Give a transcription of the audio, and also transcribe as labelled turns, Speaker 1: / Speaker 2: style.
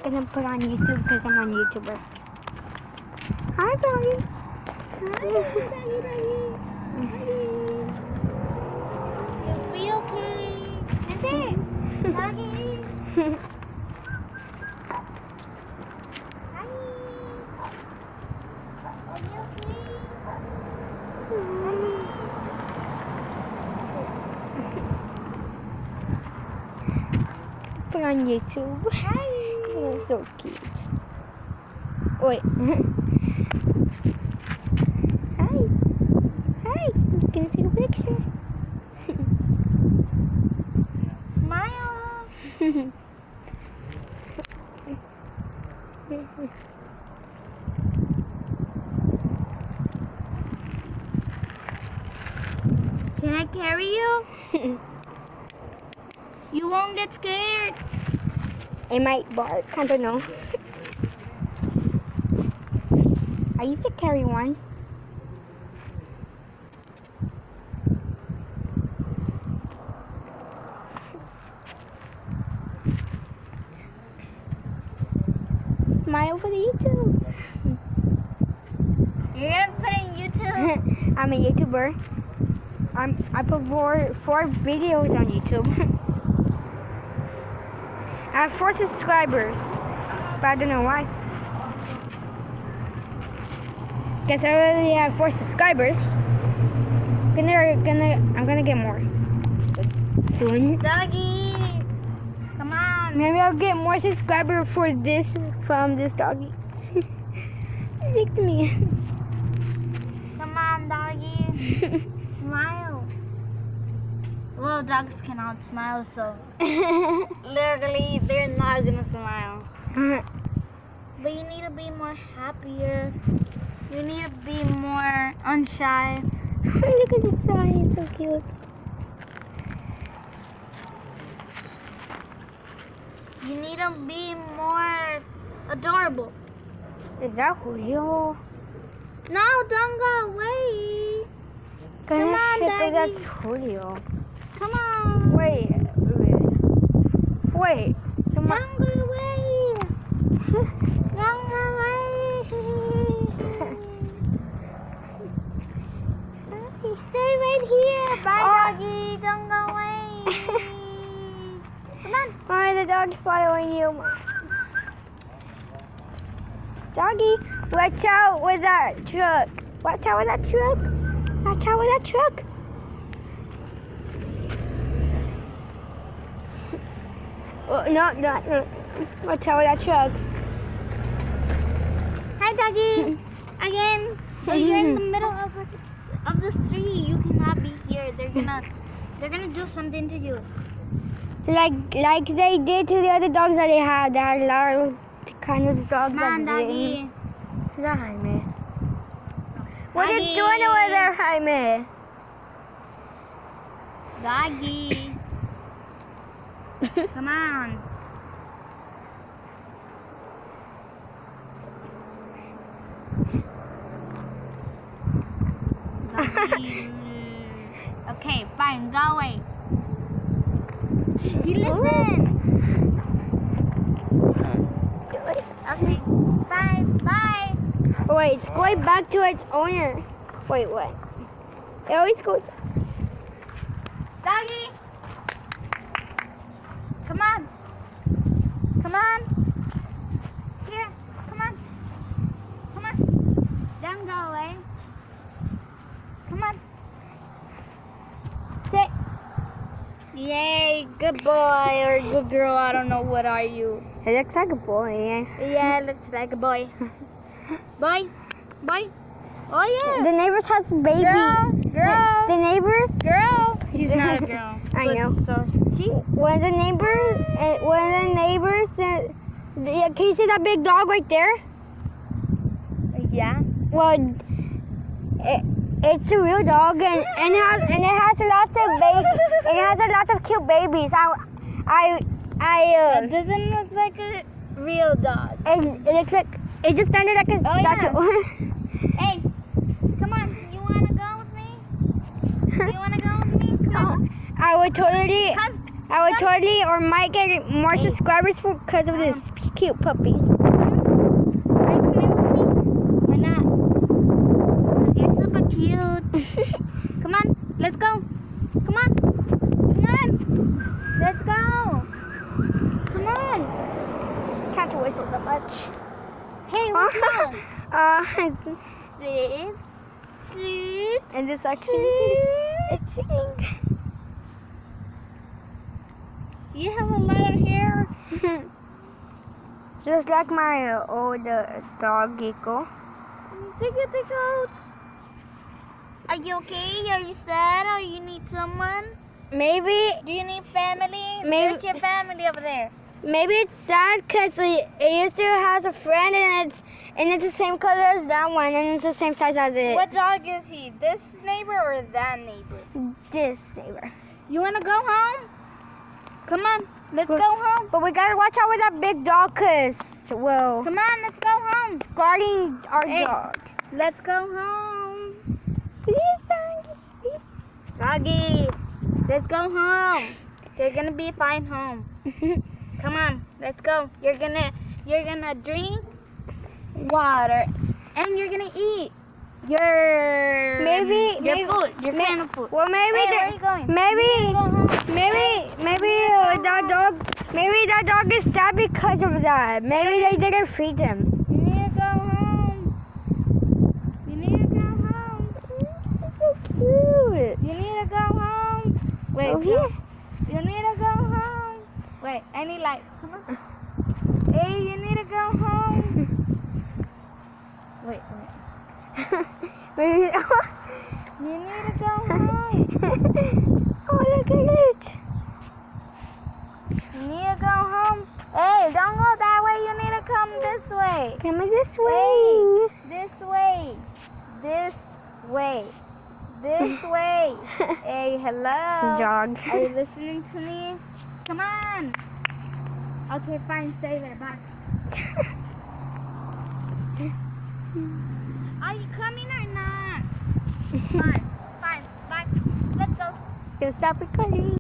Speaker 1: gonna put on YouTube because I'm on YouTuber. Hi, doggy.
Speaker 2: Hi, doggy. You'll be okay. Is it? Doggy. Hi. Are you okay?
Speaker 1: Put on YouTube.
Speaker 2: Hi.
Speaker 1: This is so cute. Wait. Hi. Hi. I'm gonna take a picture.
Speaker 2: Smile. Can I carry you? You won't get scared.
Speaker 1: It might bark. I don't know. I used to carry one. Smile for the YouTube.
Speaker 2: You're gonna put in YouTube.
Speaker 1: I'm a YouTuber. I put four videos on YouTube. I have 4 subscribers, but I don't know why. Guess I already have 4 subscribers. I'm gonna get more soon.
Speaker 2: Doggy. Come on.
Speaker 1: Maybe I'll get more subscribers from this doggy. Stick to me.
Speaker 2: Come on, doggy. Smile. Well, dogs cannot smile, so literally they're not gonna smile. But you need to be more happier. You need to be more unshy.
Speaker 1: Look at this eye, it's so cute.
Speaker 2: You need to be more adorable.
Speaker 1: Is that Julio?
Speaker 2: No, don't go away.
Speaker 1: Come
Speaker 2: on,
Speaker 1: on,
Speaker 2: Daddy.
Speaker 1: that's Julio.
Speaker 2: Come on.
Speaker 1: Wait. Someone.
Speaker 2: Don't go away. Don't go away. Stay right here. Bye, doggy. Don't go away. Come on.
Speaker 1: Why the dog's following you? Doggy, watch out with that truck. Watch out with that truck. Watch out with that truck. Oh, no. Watch out with that truck.
Speaker 2: Hi, doggy. Again. But you're in the middle of the street. You cannot be here. They're gonna do something to you.
Speaker 1: Like they did to the other dogs that they had. They had a lot of kind of dogs.
Speaker 2: Come on,
Speaker 1: that they
Speaker 2: doggy.
Speaker 1: Is that Jaime? What are you
Speaker 2: Doggy.
Speaker 1: doing over there, Jaime?
Speaker 2: Doggy. Come on. Doggy. Okay, fine. Go away. You listen. Okay. Bye. Bye.
Speaker 1: Oh, wait, it's going back to its owner. Wait, what? It always goes.
Speaker 2: Doggy. Come on. Come on. Here. Come on. Come on. Don't go away. Come on. Sit. Yay. Good boy or good girl. I don't know. What are you?
Speaker 1: It looks like a boy.
Speaker 2: Yeah, it looks like a boy. Boy. Boy. Oh, yeah.
Speaker 1: The neighbors has a baby.
Speaker 2: Girl.
Speaker 1: The neighbors.
Speaker 2: Girl. He's not a girl.
Speaker 1: I
Speaker 2: But
Speaker 1: know.
Speaker 2: So she.
Speaker 1: One of the neighbors, can you see that big dog right there?
Speaker 2: Yeah.
Speaker 1: Well, it's a real dog, and it has lots of cute babies.
Speaker 2: It doesn't look like a real dog.
Speaker 1: It looks like it just sounded like a statue.
Speaker 2: Hey, come on. You want to go with me? You want to go with me? Come on.
Speaker 1: I would totally. I would totally or might get more subscribers because of this cute puppy.
Speaker 2: Are you coming with me or not? 'Cause you're super cute. Come on, let's go. Come on. Come on. Let's go. Come on.
Speaker 1: Can't whistle that much.
Speaker 2: Hey, what's wrong? Sit. Sit.
Speaker 1: And this section, it's singing.
Speaker 2: You have a lot of hair.
Speaker 1: Just like my old dog, Gecko.
Speaker 2: Take it out. Are you okay? Are you sad? Or you need someone?
Speaker 1: Maybe
Speaker 2: Do you need family?
Speaker 1: Maybe-
Speaker 2: There's your family over there.
Speaker 1: it's sad because it used to have a friend and it's the same color as that one and it's the same size as it.
Speaker 2: What dog is he? This neighbor or that neighbor?
Speaker 1: This neighbor.
Speaker 2: You want to go home? Come on, let's go home.
Speaker 1: But we gotta watch out with that big dog because, well,
Speaker 2: Come on, let's go home.
Speaker 1: guarding our
Speaker 2: Hey.
Speaker 1: dog.
Speaker 2: Let's go home.
Speaker 1: Please, doggy.
Speaker 2: Doggy, let's go home. You're gonna be fine home. Come on, let's go. You're gonna drink water and you're gonna eat your
Speaker 1: Maybe-
Speaker 2: food, your can of food.
Speaker 1: Well, maybe
Speaker 2: Hey, where are you going?
Speaker 1: maybe
Speaker 2: Go home.
Speaker 1: maybe that dog is sad because of that. Maybe they didn't feed him.
Speaker 2: You need to go home. You need to go home.
Speaker 1: It's so cute.
Speaker 2: You need to go home. Wait,
Speaker 1: Oh, here.
Speaker 2: you need to go home. Wait, I need light. Come on. Hey, you need to go home. Wait.
Speaker 1: Maybe.
Speaker 2: You need to go home.
Speaker 1: Oh, look at it.
Speaker 2: You need to go home. Hey, don't go that way. You need to come this way.
Speaker 1: Come this way.
Speaker 2: This way. This way. This way. Hey, hello.
Speaker 1: Dogs.
Speaker 2: Are you listening to me? Come on. Okay, fine. Stay there. Bye. Are you coming or not? Fine. Fine. Bye. Let's go.
Speaker 1: Stop recording.